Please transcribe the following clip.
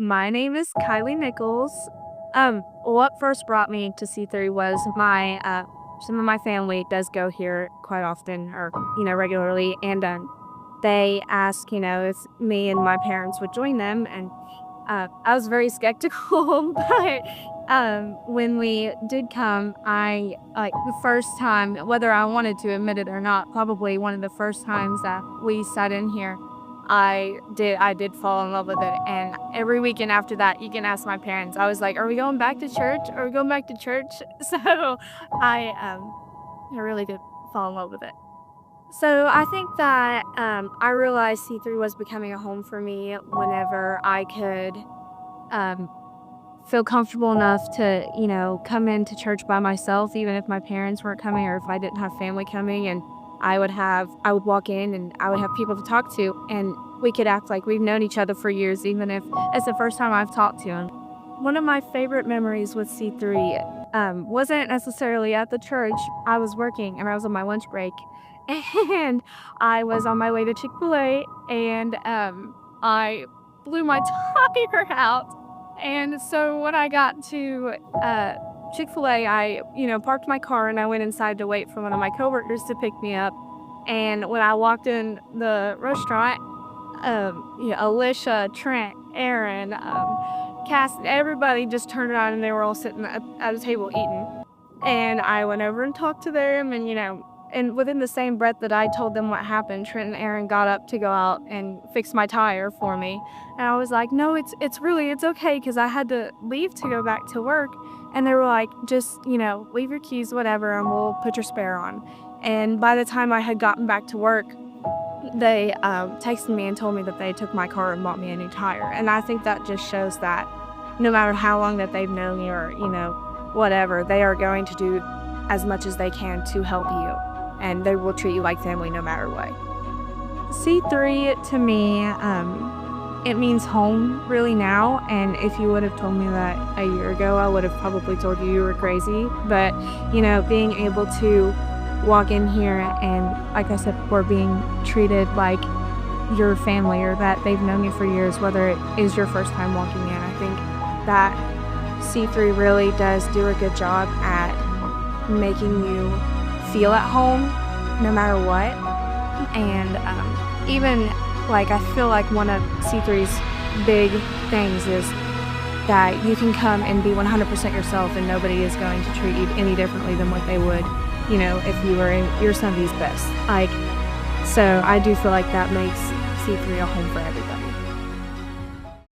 My name is Kylee Nichols. What first brought me to C3 was some of my family does go here quite often or, regularly. And they asked, if me and my parents would join them. And I was very skeptical, but when we did come, like the first time, whether I wanted to admit it or not, probably one of the first times that we sat in here, I did fall in love with it. And every weekend after that, you can ask my parents. I was like, "Are we going back to church? Are we going back to church?" So I um I really did fall in love with it. So I think that I realized C3 was becoming a home for me whenever I could um, feel comfortable enough to, come into church by myself, even if my parents weren't coming or if I didn't have family coming. And I would walk in and I would have people to talk to, and we could act like we've known each other for years, even if it's the first time I've talked to him. One of my favorite memories with C3 wasn't necessarily at the church. I was working and I was on my lunch break, and I was on my way to Chick-fil-A, and I blew my tire out. And so when I got to Chick-fil-A, I, parked my car and I went inside to wait for one of my coworkers to pick me up. And when I walked in the restaurant, Alicia, Trent, Aaron, Cass, everybody just turned around and they were all sitting at a table eating. And I went over and talked to them, and and within the same breath that I told them what happened, Trent and Aaron got up to go out and fix my tire for me. And I was like, "No, it's okay," because I had to leave to go back to work. And they were like, "Just, leave your keys, whatever, and we'll put your spare on." And by the time I had gotten back to work, they texted me and told me that they took my car and bought me a new tire. And I think that just shows that no matter how long that they've known you or, whatever, they are going to do as much as they can to help you. And they will treat you like family no matter what. C3 to me, it means home really now. And if you would have told me that a year ago, I would have probably told you were crazy. But, being able to walk in here and, like I said before, being treated like your family or that they've known you for years, whether it is your first time walking in, I think that C3 really does do a good job at making you feel at home no matter what. And even like I feel like one of C3's big things is that you can come and be 100% yourself and nobody is going to treat you any differently than what they would, if you were in your Sunday's best. So I do feel like that makes C3 a home for everybody.